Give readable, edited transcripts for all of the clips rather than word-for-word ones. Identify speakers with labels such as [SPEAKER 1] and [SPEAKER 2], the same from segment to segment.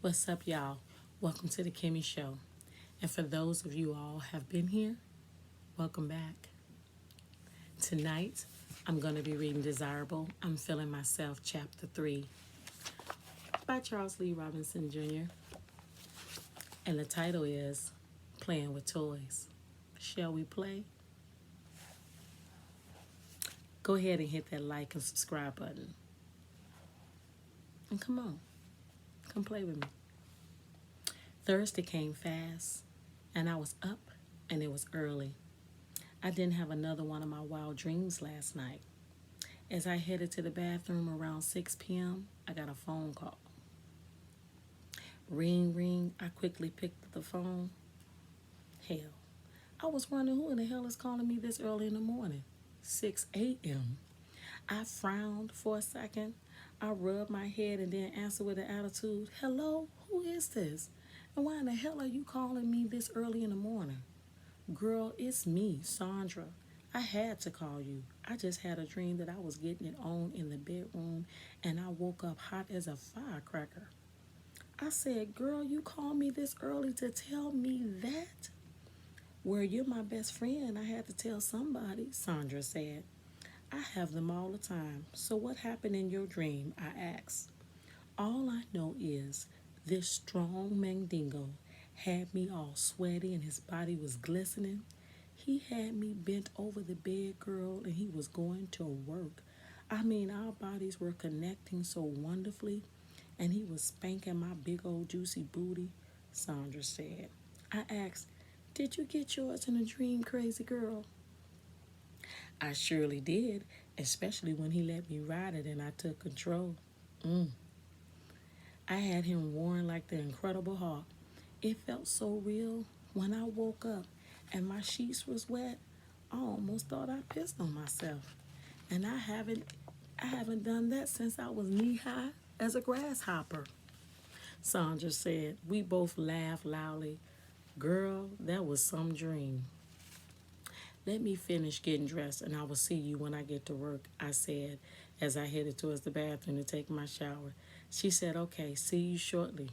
[SPEAKER 1] What's up, y'all? Welcome to the Kimmy Show. And for those of you all have been here, welcome back. Tonight, I'm going to be reading Desirable. I'm Feeling Myself, Chapter 3 by Charles Lee Robinson Jr. And the title is Playing with Toys. Shall we play? Go ahead and hit that like and subscribe button. And come play with me. Thursday came fast, and I was up, and it was early. I didn't have another one of my wild dreams last night. As I headed to the bathroom around 6 p.m., I got a phone call. Ring, ring. I quickly picked up the phone. Hell, I was wondering who in the hell is calling me this early in the morning. 6 a.m. I frowned for a second. I rubbed my head and then answered with an attitude. Hello, who is this? And why in the hell are you calling me this early in the morning? Girl, it's me, Sandra. I had to call you. I just had a dream that I was getting it on in the bedroom and I woke up hot as a firecracker. I said, girl, you called me this early to tell me that? Well, you're my best friend. I had to tell somebody, Sandra said. I have them all the time. So what happened in your dream? I asked. All I know is this strong mandingo had me all sweaty and his body was glistening. He had me bent over the bed, girl, and he was going to work. I mean, our bodies were connecting so wonderfully, and he was spanking my big old juicy booty, Sandra said. I asked, did you get yours in a dream, crazy girl? I surely did, especially when he let me ride it and I took control. I had him worn like the Incredible Hulk. It felt so real. When I woke up and my sheets was wet, I almost thought I pissed on myself. And I haven't done that since I was knee high as a grasshopper. Sandra said. We both laughed loudly. Girl, that was some dream. Let me finish getting dressed and I will see you when I get to work, I said as I headed towards the bathroom to take my shower. She said, okay, see you shortly.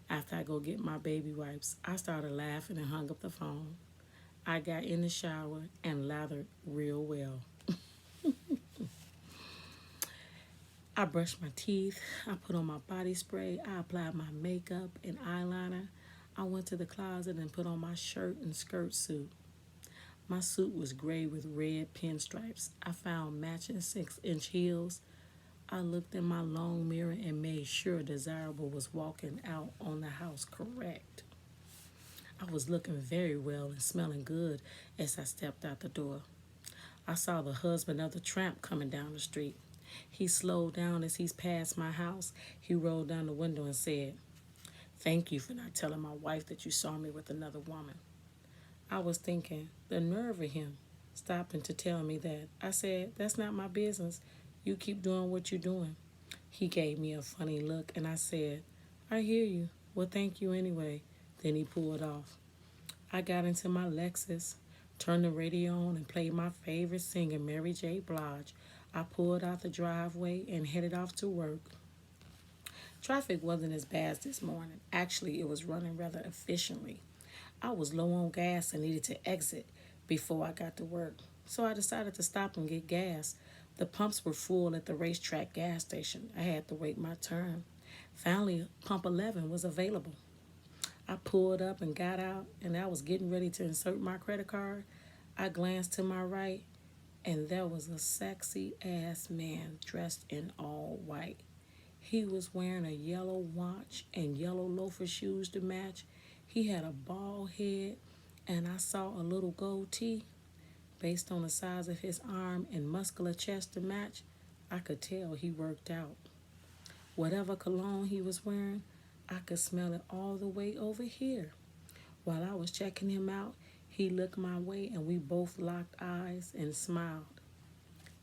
[SPEAKER 1] After I go get my baby wipes, I started laughing and hung up the phone. I got in the shower and lathered real well. I brushed my teeth, I put on my body spray, I applied my makeup and eyeliner. I went to the closet and put on my shirt and skirt suit. My suit was gray with red pinstripes. I found matching 6-inch heels. I looked in my long mirror and made sure Desirable was walking out on the house correct. I was looking very well and smelling good as I stepped out the door. I saw the husband of the tramp coming down the street. He slowed down as he passed my house. He rolled down the window and said, thank you for not telling my wife that you saw me with another woman. I was thinking, the nerve of him stopping to tell me that. I said, that's not my business. You keep doing what you're doing. He gave me a funny look and I said, I hear you. Well, thank you anyway. Then he pulled off. I got into my Lexus, turned the radio on and played my favorite singer, Mary J. Blige. I pulled out the driveway and headed off to work. Traffic wasn't as bad this morning. Actually, it was running rather efficiently. I was low on gas and needed to exit before I got to work, so I decided to stop and get gas. The pumps were full at the racetrack gas station. I had to wait my turn. Finally, pump 11 was available. I pulled up and got out, and I was getting ready to insert my credit card. I glanced to my right, and there was a sexy-ass man dressed in all white. He was wearing a yellow watch and yellow loafer shoes to match. He had a bald head, and I saw a little goatee. Based on the size of his arm and muscular chest to match, I could tell he worked out. Whatever cologne he was wearing, I could smell it all the way over here. While I was checking him out, he looked my way and we both locked eyes and smiled.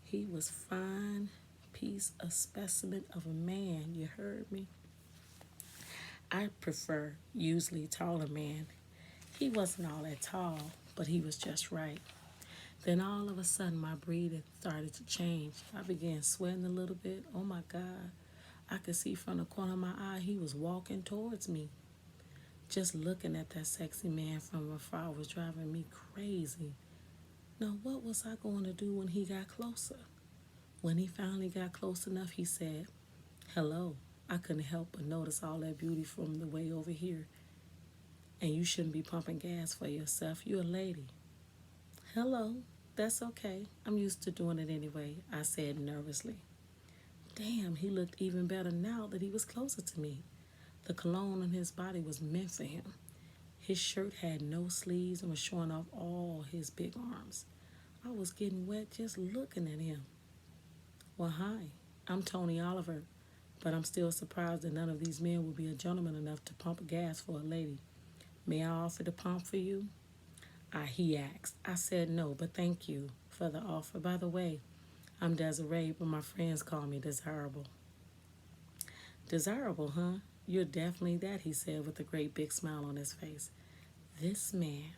[SPEAKER 1] He was fine, piece of specimen of a man, you heard me? I prefer usually taller men. He wasn't all that tall, but he was just right. Then all of a sudden my breathing started to change. I began sweating a little bit. Oh my God. I could see from the corner of my eye he was walking towards me. Just looking at that sexy man from afar was driving me crazy. Now, what was I going to do when he got closer? When he finally got close enough, he said, "Hello." I couldn't help but notice all that beauty from the way over here. "And you shouldn't be pumping gas for yourself. You're a lady." "Hello. That's okay. I'm used to doing it anyway," I said nervously. Damn, he looked even better now that he was closer to me. The cologne on his body was meant for him. His shirt had no sleeves and was showing off all his big arms. I was getting wet just looking at him. "Well, hi, I'm Tony Oliver, but I'm still surprised that none of these men would be a gentleman enough to pump gas for a lady. May I offer to pump for you?" He asked. I said no, but thank you for the offer. By the way, I'm Desiree, but my friends call me Desirable. "Desirable, huh? You're definitely that," he said with a great big smile on his face. This man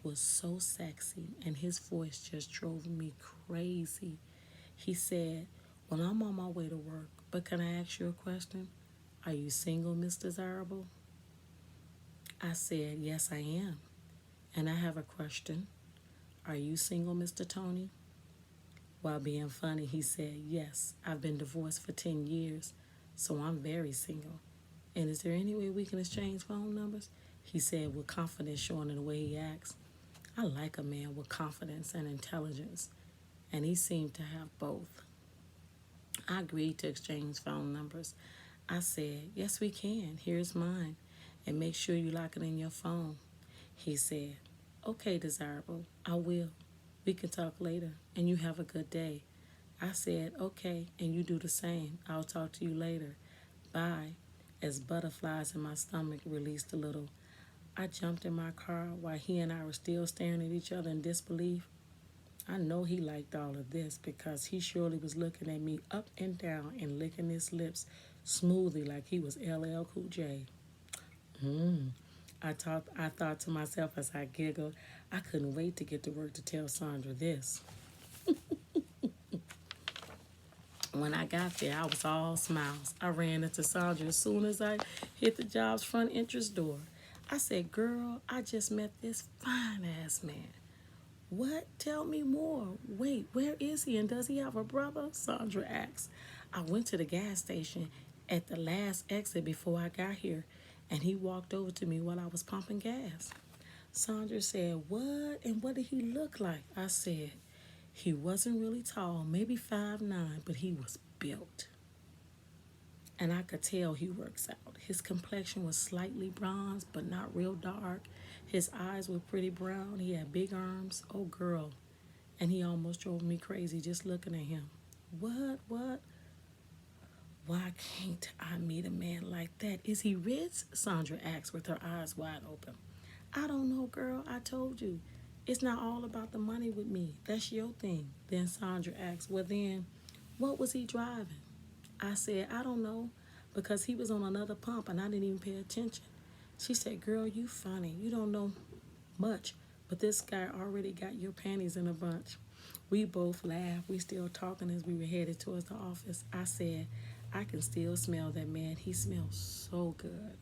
[SPEAKER 1] was so sexy, and his voice just drove me crazy. He said, "Well, I'm on my way to work, but can I ask you a question? Are you single, Miss Desirable?" I said, "Yes, I am. And I have a question. Are you single, Mr. Tony?" While being funny, he said, "Yes, I've been divorced for 10 years, so I'm very single. And is there any way we can exchange phone numbers?" He said with confidence showing in the way he acts. I like a man with confidence and intelligence, and he seemed to have both. I agreed to exchange phone numbers. I said, "Yes, we can. Here's mine, and make sure you lock it in your phone." He said, "Okay, Desirable, I will. We can talk later, and you have a good day." I said, "Okay, and you do the same. I'll talk to you later. Bye." As butterflies in my stomach released a little, I jumped in my car while he and I were still staring at each other in disbelief. I know he liked all of this because he surely was looking at me up and down and licking his lips smoothly like he was LL Cool J. I thought to myself as I giggled. I couldn't wait to get to work to tell Sandra this. When I got there, I was all smiles. I ran into Sandra as soon as I hit the job's front entrance door. I said, "Girl, I just met this fine-ass man." "What? Tell me more. Wait, where is he and does he have a brother?" Sandra asked. "I went to the gas station at the last exit before I got here, and he walked over to me while I was pumping gas." Sandra said, "What? And what did he look like?" I said, "He wasn't really tall, maybe 5'9", but he was built. And I could tell he works out. His complexion was slightly bronze, but not real dark. His eyes were pretty brown. He had big arms. Oh, girl. And he almost drove me crazy just looking at him. What? Why can't I meet a man like that? Is he rich?" Sandra asked with her eyes wide open. "I don't know, girl. I told you. It's not all about the money with me. That's your thing." Then Sandra asked, "Well, then, what was he driving?" I said, "I don't know, because he was on another pump and I didn't even pay attention." She said, "Girl, you funny. You don't know much, but this guy already got your panties in a bunch." We both laughed. We still talking as we were headed towards the office. I said, "I can still smell that man. He smells so good."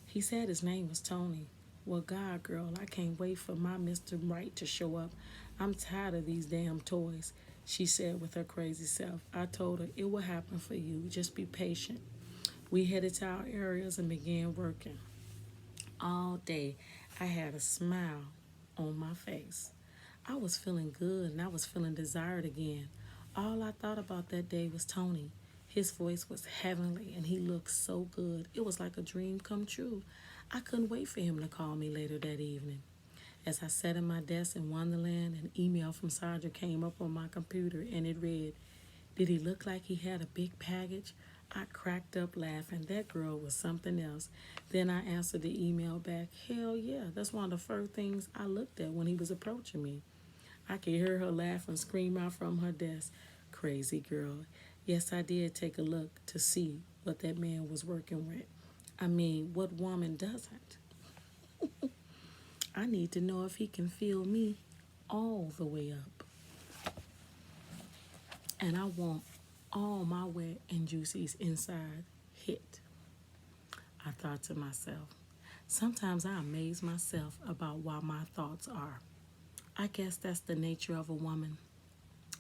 [SPEAKER 1] He said his name was Tony. Well, God, girl, I can't wait for my Mr. Right to show up. I'm tired of these damn toys, she said with her crazy self. I told her it will happen for you. Just be patient. We headed to our areas and began working. All day, I had a smile on my face. I was feeling good and I was feeling desired again. All I thought about that day was Tony. His voice was heavenly and he looked so good. It was like a dream come true. I couldn't wait for him to call me later that evening. As I sat in my desk in Wonderland, an email from Sandra came up on my computer and it read, "Did he look like he had a big package?" I cracked up laughing. That girl was something else. Then I answered the email back, "Hell yeah, that's one of the first things I looked at when he was approaching me." I could hear her laugh and scream out from her desk. Crazy girl. Yes, I did take a look to see what that man was working with. I mean, what woman doesn't? I need to know if he can feel me all the way up. And I want all my wet and juicy's inside hit. I thought to myself, sometimes I amaze myself about why my thoughts are. I guess that's the nature of a woman.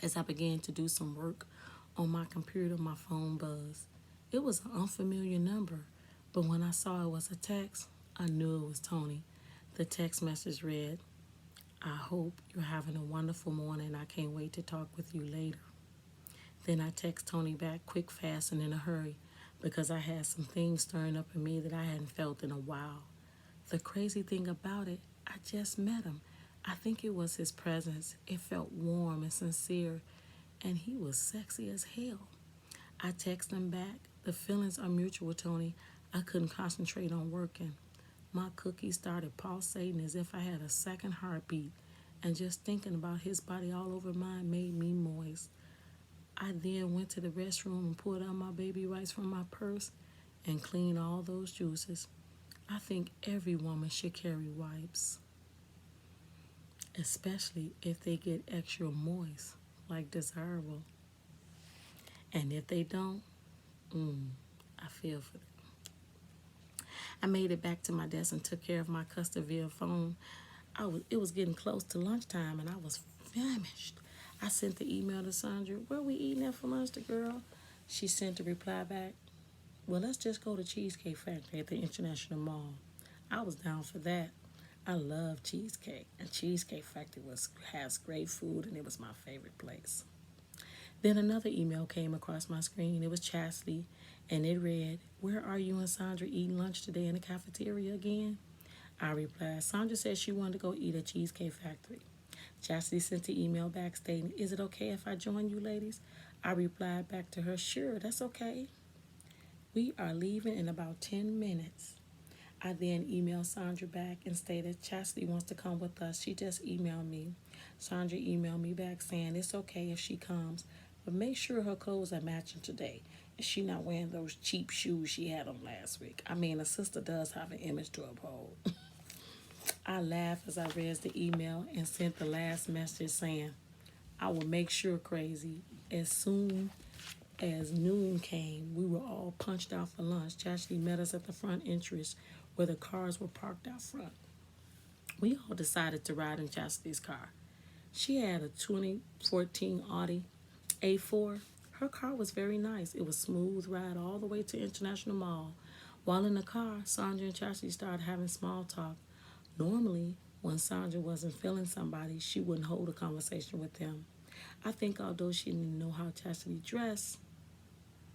[SPEAKER 1] As I began to do some work on my computer, my phone buzzed. It was an unfamiliar number, but when I saw it was a text, I knew it was Tony. The text message read, I hope you're having a wonderful morning. I can't wait to talk with you later. Then I text Tony back quick, fast, and in a hurry because I had some things stirring up in me that I hadn't felt in a while. The crazy thing about it, I just met him. I think it was his presence. It felt warm and sincere, and he was sexy as hell. I text him back. The feelings are mutual, Tony. I couldn't concentrate on working. My cookie started pulsating as if I had a second heartbeat, and just thinking about his body all over mine made me moist. I then went to the restroom and pulled out my baby wipes from my purse and cleaned all those juices. I think every woman should carry wipes, especially if they get extra moist, like Dezirable. And if they don't, I feel for them. I made it back to my desk and took care of my custard via phone. It was getting close to lunchtime and I was famished. I sent the email to Sandra, where we eating at for lunch, the girl? She sent a reply back, well, let's just go to Cheesecake Factory at the International Mall. I was down for that. I love cheesecake, and Cheesecake Factory has great food, and it was my favorite place. Then another email came across my screen. It was Chastity, and it read, where are you and Sandra eating lunch today in the cafeteria again? I replied, Sandra said she wanted to go eat at Cheesecake Factory. Chastity sent the email back stating, is it okay if I join you ladies? I replied back to her, sure, that's okay. We are leaving in about 10 minutes. I then emailed Sandra back and stated Chastity wants to come with us. She just emailed me. Sandra emailed me back saying it's okay if she comes, but make sure her clothes are matching today. And she not wearing those cheap shoes she had on last week. I mean, a sister does have an image to uphold. I laughed as I read the email and sent the last message saying, I will make sure, crazy. As soon as noon came, we were all punched out for lunch. Chastity met us at the front entrance where the cars were parked out front. We all decided to ride in Chastity's car. She had a 2014 Audi A4. Her car was very nice. It was a smooth ride all the way to International Mall. While in the car, Sandra and Chastity started having small talk. Normally, when Sandra wasn't feeling somebody, she wouldn't hold a conversation with them. I think although she didn't know how Chastity dressed,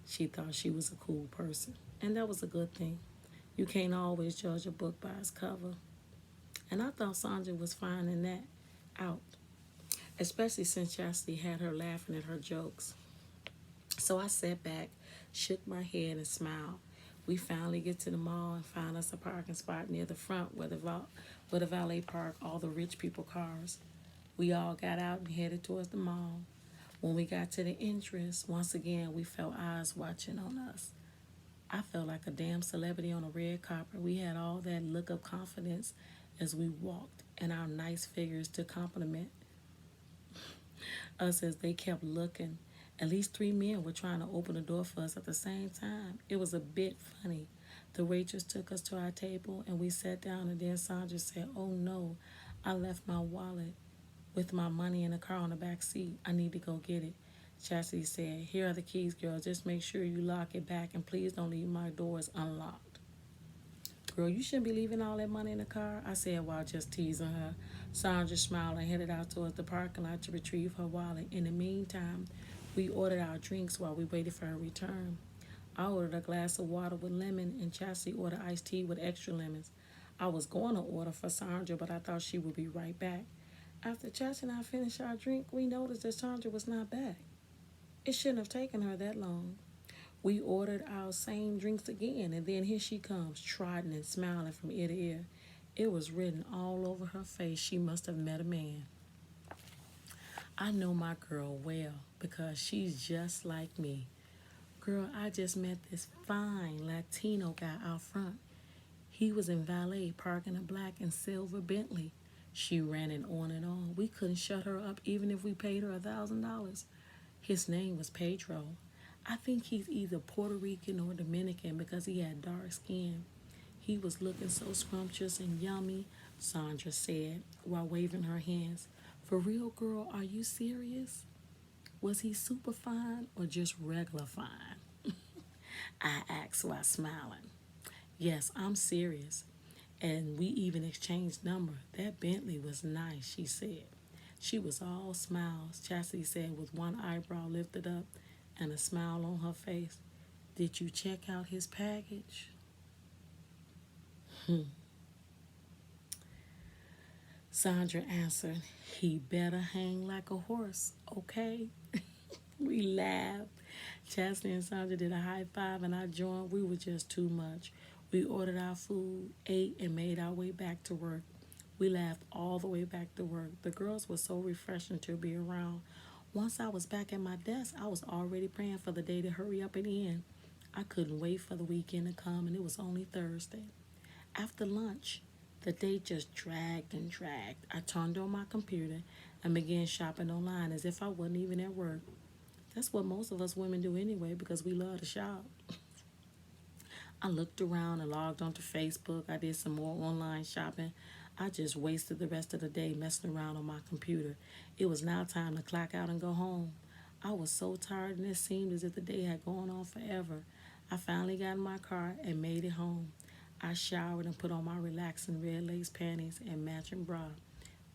[SPEAKER 1] she thought she was a cool person. And that was a good thing. You can't always judge a book by its cover. And I thought Sandra was finding that out, especially since Chastity had her laughing at her jokes. So I sat back, shook my head, and smiled. We finally get to the mall and found us a parking spot near the front where the valet parked all the rich people cars. We all got out and headed towards the mall. When we got to the entrance, once again, we felt eyes watching on us. I felt like a damn celebrity on a red carpet. We had all that look of confidence as we walked and our nice figures to compliment us as they kept looking. At least 3 men were trying to open the door for us at the same time. It was a bit funny. The waitress took us to our table and we sat down, and then Sandra said, oh no, I left my wallet with my money in the car on the back seat. I need to go get it. Chastity said, here are the keys, girl. Just make sure you lock it back and please don't leave my doors unlocked. Girl, you shouldn't be leaving all that money in the car. I said while just teasing her. Sandra smiled and headed out towards the parking lot to retrieve her wallet. In the meantime, we ordered our drinks while we waited for her return. I ordered a glass of water with lemon, and Chastity ordered iced tea with extra lemons. I was going to order for Sandra, but I thought she would be right back. After Chastity and I finished our drink, we noticed that Sandra was not back. It shouldn't have taken her that long. We ordered our same drinks again, and then here she comes, trotting and smiling from ear to ear. It was written all over her face. She must have met a man. I know my girl well because she's just like me. Girl, I just met this fine Latino guy out front. He was in valet parking a black and silver Bentley. She ran it on and on. We couldn't shut her up even if we paid her $1,000. His name was Pedro. I think he's either Puerto Rican or Dominican because he had dark skin. He was looking so scrumptious and yummy, Sandra said while waving her hands. For real, girl, are you serious? Was he super fine or just regular fine? I asked while smiling. Yes, I'm serious. And we even exchanged number. That Bentley was nice, she said. She was all smiles, Chastity said with one eyebrow lifted up and a smile on her face. Did you check out his package? Sandra answered, he better hang like a horse, okay? We laughed. Chastity and Sandra did a high five and I joined. We were just too much. We ordered our food, ate, and made our way back to work. We laughed all the way back to work. The girls were so refreshing to be around. Once I was back at my desk, I was already praying for the day to hurry up and end. I couldn't wait for the weekend to come, and it was only Thursday. After lunch, the day just dragged and dragged. I turned on my computer and began shopping online as if I wasn't even at work. That's what most of us women do anyway because we love to shop. I looked around and logged onto Facebook. I did some more online shopping. I just wasted the rest of the day messing around on my computer. It was now time to clock out and go home. I was so tired and it seemed as if the day had gone on forever. I finally got in my car and made it home. I showered and put on my relaxing red lace panties and matching bra.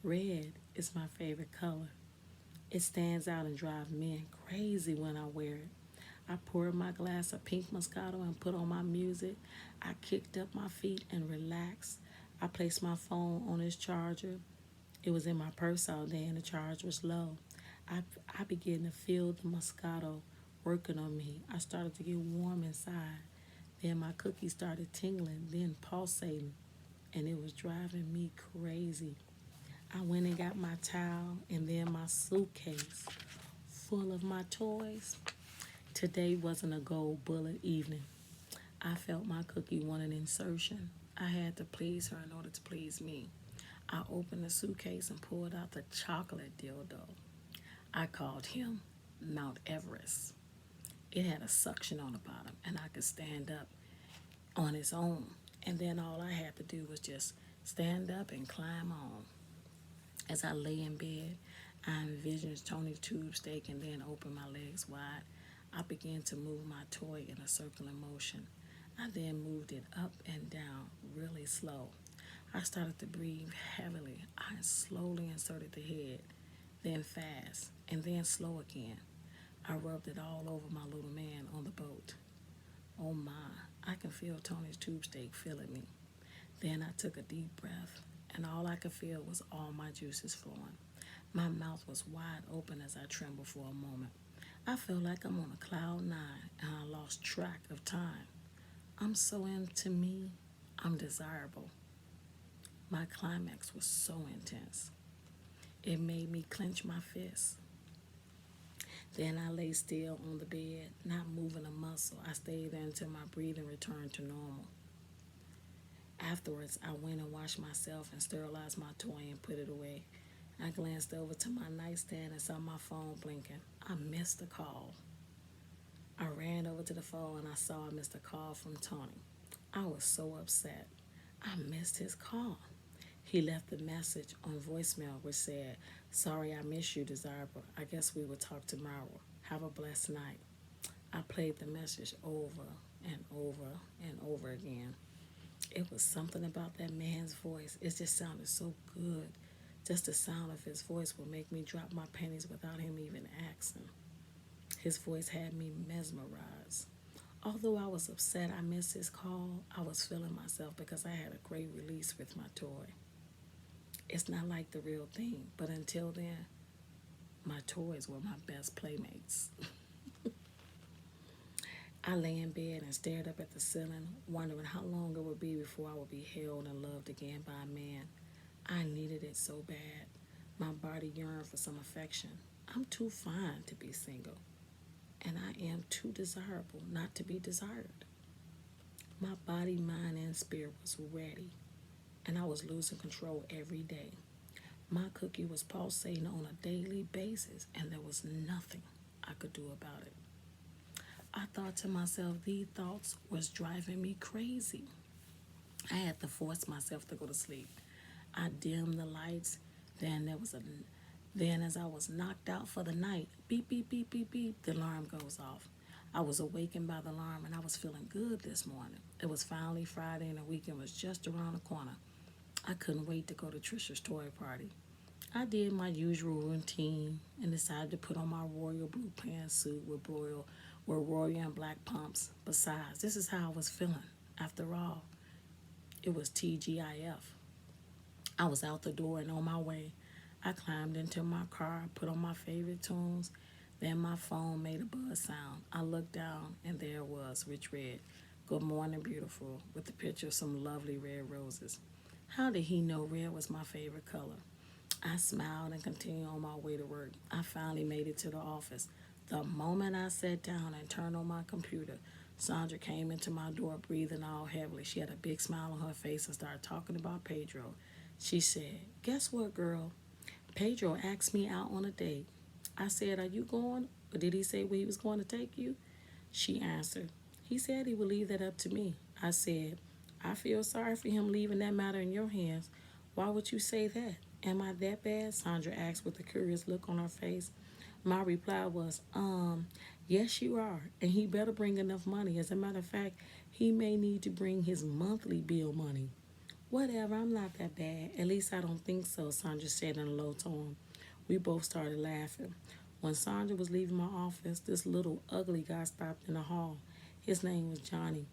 [SPEAKER 1] Red is my favorite color. It stands out and drives men crazy when I wear it. I poured my glass of pink Moscato and put on my music. I kicked up my feet and relaxed. I placed my phone on its charger. It was in my purse all day and the charge was low. I began to feel the Moscato working on me. I started to get warm inside. Then my cookie started tingling, then pulsating, and it was driving me crazy. I went and got my towel and then my suitcase full of my toys. Today wasn't a gold bullet evening. I felt my cookie want an insertion. I had to please her in order to please me. I opened the suitcase and pulled out the chocolate dildo. I called him Mount Everest. It had a suction on the bottom and I could stand up on its own. And then all I had to do was just stand up and climb on. As I lay in bed, I envisioned Tony's tube steak and then opened my legs wide. I began to move my toy in a circular motion. I then moved it up and down really slow. I started to breathe heavily. I slowly inserted the head, then fast, and then slow again. I rubbed it all over my little man on the boat. Oh my, I can feel Tony's tube steak filling me. Then I took a deep breath, and all I could feel was all my juices flowing. My mouth was wide open as I trembled for a moment. I felt like I'm on a cloud nine, and I lost track of time. I'm so into me, I'm desirable. My climax was so intense. It made me clench my fists. Then I lay still on the bed, not moving a muscle. I stayed there until my breathing returned to normal. Afterwards, I went and washed myself and sterilized my toy and put it away. I glanced over to my nightstand and saw my phone blinking. I missed a call. I ran over to the phone and I saw I missed a call from Tony. I was so upset. I missed his call. He left a message on voicemail which said, "Sorry I missed you, Desirable. I guess we will talk tomorrow. Have a blessed night." I played the message over and over and over again. It was something about that man's voice. It just sounded so good. Just the sound of his voice would make me drop my pennies without him even asking. His voice had me mesmerized. Although I was upset I missed his call, I was feeling myself because I had a great release with my toy. It's not like the real thing, but until then, my toys were my best playmates. I lay in bed and stared up at the ceiling, wondering how long it would be before I would be held and loved again by a man. I needed it so bad. My body yearned for some affection. I'm too fine to be single, and I am too desirable not to be desired. My body, mind, and spirit was ready, and I was losing control every day. My cookie was pulsating on a daily basis, and there was nothing I could do about it. I thought to myself, these thoughts was driving me crazy. I had to force myself to go to sleep. I dimmed the lights. Then there was a then as I was knocked out for the night, beep beep beep beep beep, the alarm goes off. I was awakened by the alarm and I was feeling good this morning. It was finally Friday and the weekend was just around the corner. I couldn't wait to go to Trisha's toy party. I did my usual routine and decided to put on my royal blue pantsuit with royal and black pumps. Besides, this is how I was feeling. After all, it was TGIF. I was out the door and on my way. I climbed into my car, put on my favorite tunes. Then my phone made a buzz sound. I looked down and there it was, Rich Red. Good morning, beautiful, with the picture of some lovely red roses. How did he know red was my favorite color? I smiled and continued on my way to work. I finally made it to the office. The moment I sat down and turned on my computer, Sandra came into my door breathing all heavily. She had a big smile on her face and started talking about Pedro. She said, "Guess what, girl? Pedro asked me out on a date." I said, "Are you going? Or did he say where he was going to take you?" She answered, "He said he would leave that up to me." I said, "I feel sorry for him leaving that matter in your hands. Why would you say that? Am I that bad?" Sandra asked with a curious look on her face. My reply was, yes, you are. And he better bring enough money. As a matter of fact, he may need to bring his monthly bill money. Whatever, I'm not that bad. At least I don't think so, Sandra said in a low tone. We both started laughing. When Sandra was leaving my office, this little ugly guy stopped in the hall. His name was Johnny.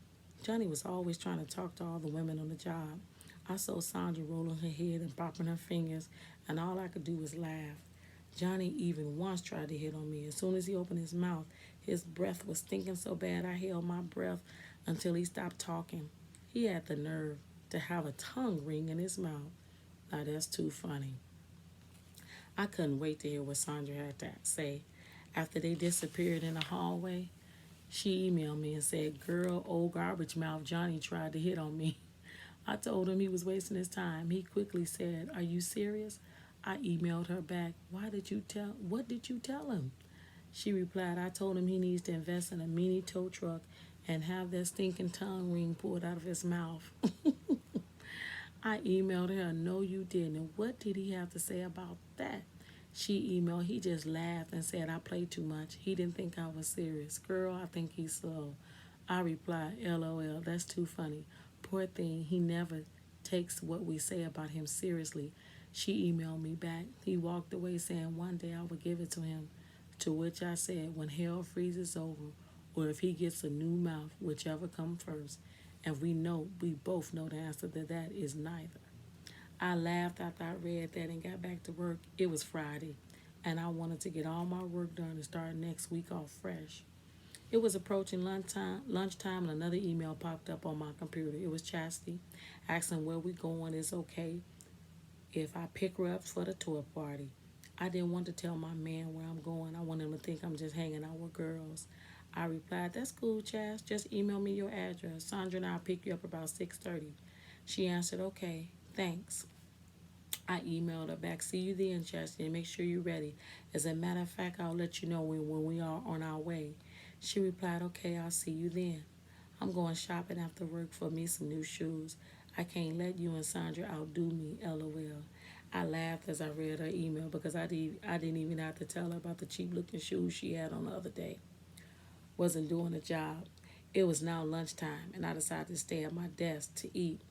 [SPEAKER 1] Johnny was always trying to talk to all the women on the job. I saw Sandra rolling her head and popping her fingers, and all I could do was laugh. Johnny even once tried to hit on me. As soon as he opened his mouth, his breath was stinking so bad I held my breath until he stopped talking. He had the nerve to have a tongue ring in his mouth. Now that's too funny. I couldn't wait to hear what Sandra had to say. After they disappeared in the hallway, she emailed me and said, "Girl, old garbage mouth Johnny tried to hit on me." I told him he was wasting his time. He quickly said, "Are you serious?" I emailed her back, what did you tell him?" She replied, "I told him he needs to invest in a mini tow truck and have that stinking tongue ring pulled out of his mouth." I emailed her, "No, you didn't. And what did he have to say about that?" She emailed, "He just laughed and said I played too much. He didn't think I was serious. Girl, I think he's slow." I replied, "LOL, that's too funny. Poor thing, he never takes what we say about him seriously." She emailed me back. He walked away saying one day I would give it to him. To which I said, when hell freezes over, or if he gets a new mouth, whichever comes first. And we both know the answer to that is neither. I laughed after I read that and got back to work. It was Friday, and I wanted to get all my work done and start next week off fresh. It was approaching lunchtime, and another email popped up on my computer. It was Chastity asking where we going is okay if I pick her up for the tour party. I didn't want to tell my man where I'm going. I want him to think I'm just hanging out with girls. I replied, "That's cool, Chas. Just email me your address. Sandra and I'll pick you up about 6:30." She answered, "Okay, thanks." I emailed her back, "See you then, Chastity, and make sure you're ready. As a matter of fact, I'll let you know when we are on our way." She replied, "Okay, I'll see you then. I'm going shopping after work for me some new shoes. I can't let you and Sandra outdo me, LOL." I laughed as I read her email because I didn't even have to tell her about the cheap looking shoes she had on the other day. Wasn't doing the job. It was now lunchtime, and I decided to stay at my desk to eat.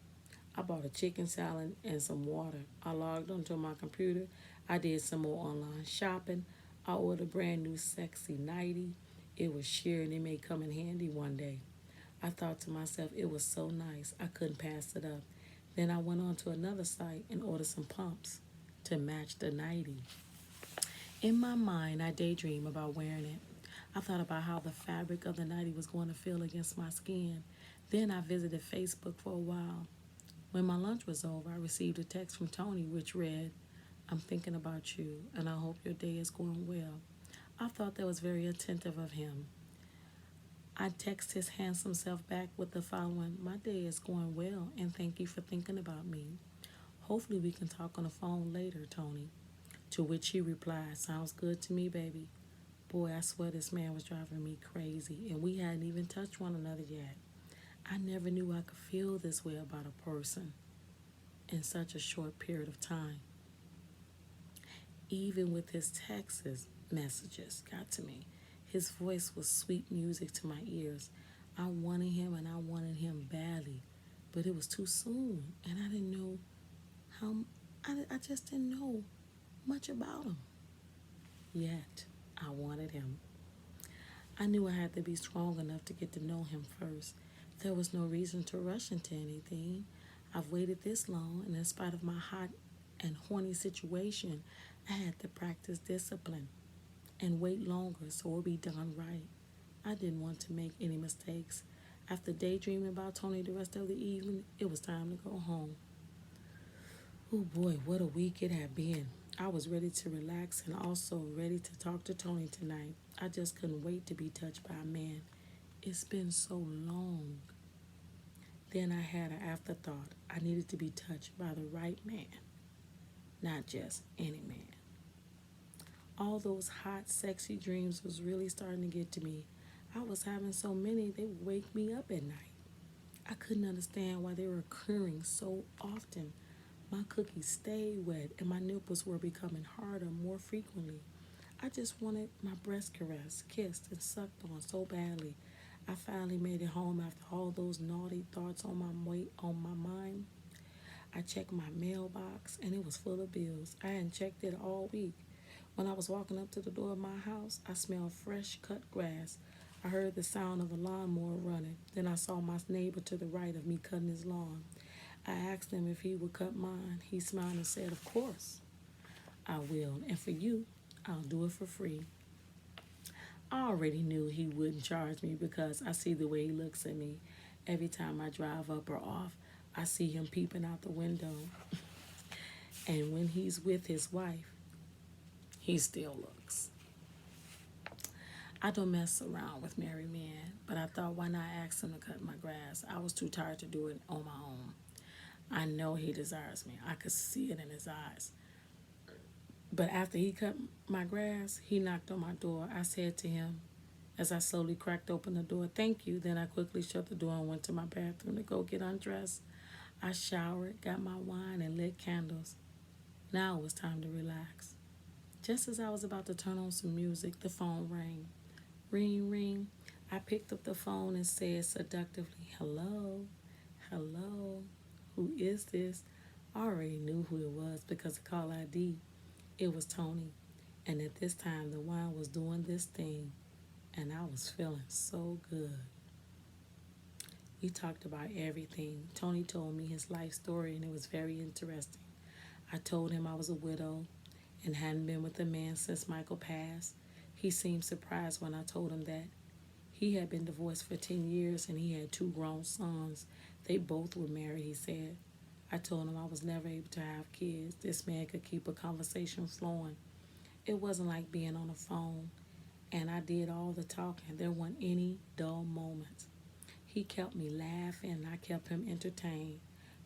[SPEAKER 1] I bought a chicken salad and some water. I logged onto my computer. I did some more online shopping. I ordered a brand new sexy nightie. It was sheer and it may come in handy one day. I thought to myself, it was so nice, I couldn't pass it up. Then I went on to another site and ordered some pumps to match the nightie. In my mind, I daydreamed about wearing it. I thought about how the fabric of the nightie was going to feel against my skin. Then I visited Facebook for a while. When my lunch was over, I received a text from Tony which read, "I'm thinking about you and I hope your day is going well." I thought that was very attentive of him. I text his handsome self back with the following, "My day is going well and thank you for thinking about me. Hopefully we can talk on the phone later, Tony." To which he replied, "Sounds good to me, baby. Boy, I swear this man was driving me crazy, and we hadn't even touched one another yet. I never knew I could feel this way about a person in such a short period of time. Even with his text messages got to me. His voice was sweet music to my ears. I wanted him and I wanted him badly, but it was too soon, and I didn't know how. I just didn't know much about him yet. I wanted him. I knew I had to be strong enough to get to know him first. There was no reason to rush into anything. I've waited this long, and in spite of my hot and horny situation, I had to practice discipline and wait longer so it would be done right. I didn't want to make any mistakes. After daydreaming about Tony the rest of the evening, it was time to go home. Oh boy, what a week it had been. I was ready to relax and also ready to talk to Tony tonight. I just couldn't wait to be touched by a man. It's been so long. Then I had an afterthought. I needed to be touched by the right man, not just any man. All those hot, sexy dreams was really starting to get to me. I was having so many they would wake me up at night. I couldn't understand why they were occurring so often. My cookies stayed wet and my nipples were becoming harder more frequently. I just wanted my breast caressed, kissed, and sucked on so badly. I finally made it home after all those naughty thoughts on my mind. I checked my mailbox and it was full of bills. I hadn't checked it all week. When I was walking up to the door of my house, I smelled fresh cut grass. I heard the sound of a lawnmower running. Then I saw my neighbor to the right of me cutting his lawn. I asked him if he would cut mine. He smiled and said, "Of course, I will. And for you, I'll do it for free." I already knew he wouldn't charge me because I see the way he looks at me. Every time I drive up or off, I see him peeping out the window. And when he's with his wife, he still looks. I don't mess around with married men, but I thought, why not ask him to cut my grass? I was too tired to do it on my own. I know he desires me. I could see it in his eyes. But after he cut my grass, he knocked on my door. I said to him, as I slowly cracked open the door, "Thank you." Then I quickly shut the door and went to my bathroom to go get undressed. I showered, got my wine, and lit candles. Now it was time to relax. Just as I was about to turn on some music, the phone rang. Ring, ring. I picked up the phone and said seductively, "Hello, hello, who is this?" I already knew who it was because of call ID. It was Tony. And at this time, the wine was doing this thing, and I was feeling so good. We talked about everything. Tony told me his life story, and it was very interesting. I told him I was a widow and hadn't been with a man since Michael passed. He seemed surprised when I told him that. He had been divorced for 10 years and he had two grown sons. They both were married, he said. I told him I was never able to have kids. This man could keep a conversation flowing. It wasn't like being on the phone, and I did all the talking. There weren't any dull moments. He kept me laughing and I kept him entertained.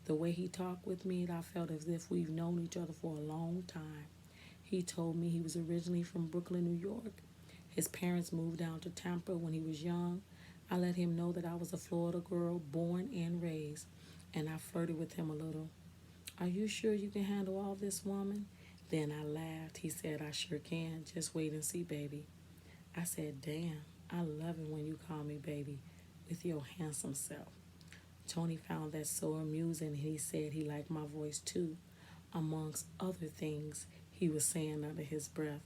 [SPEAKER 1] The way he talked with me, I felt as if we've known each other for a long time. He told me he was originally from Brooklyn, New York. His parents moved down to Tampa when he was young. I let him know that I was a Florida girl, born and raised, and I flirted with him a little. "Are you sure you can handle all this, woman?" Then I laughed. He said, "I sure can. Just wait and see, baby." I said, "Damn, I love it when you call me baby with your handsome self." Tony found that so amusing, and he said he liked my voice too, amongst other things he was saying under his breath.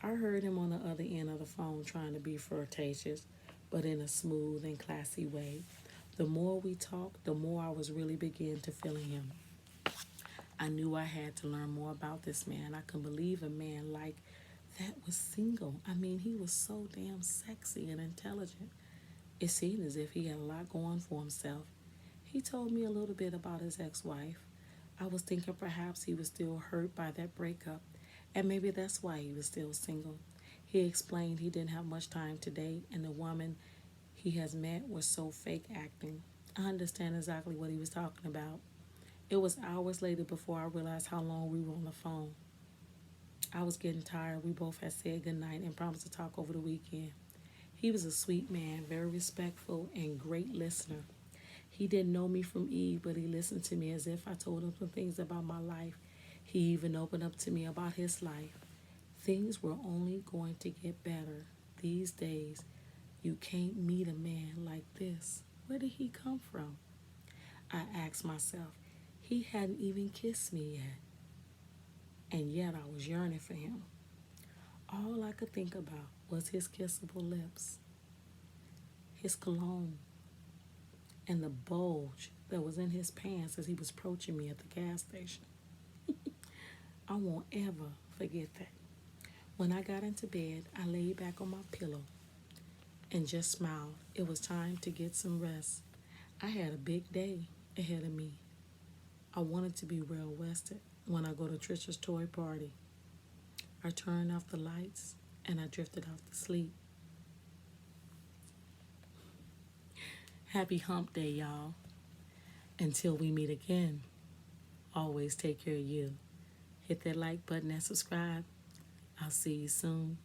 [SPEAKER 1] I heard him on the other end of the phone trying to be flirtatious, but in a smooth and classy way. The more we talked, the more I was really beginning to feel him. I knew I had to learn more about this man. I couldn't believe a man like that was single. I mean, he was so damn sexy and intelligent. It seemed as if he had a lot going for himself. He told me a little bit about his ex-wife. I was thinking perhaps he was still hurt by that breakup, and maybe that's why he was still single. He explained he didn't have much time to date, and the woman he has met was so fake acting. I understand exactly what he was talking about. It was hours later before I realized how long we were on the phone. I was getting tired. We both had said goodnight and promised to talk over the weekend. He was a sweet man, very respectful, and great listener. He didn't know me from Eve, but he listened to me as if I told him some things about my life. He even opened up to me about his life. Things were only going to get better. These days, you can't meet a man like this. Where did he come from? I asked myself. He hadn't even kissed me yet, and yet I was yearning for him. All I could think about was his kissable lips, his cologne, and the bulge that was in his pants as he was approaching me at the gas station. I won't ever forget that. When I got into bed, I laid back on my pillow and just smiled. It was time to get some rest. I had a big day ahead of me. I wanted to be well rested when I go to Trisha's toy party. I turned off the lights and I drifted off to sleep. Happy hump day, y'all. Until we meet again, always take care of you. Hit that like button and subscribe. I'll see you soon.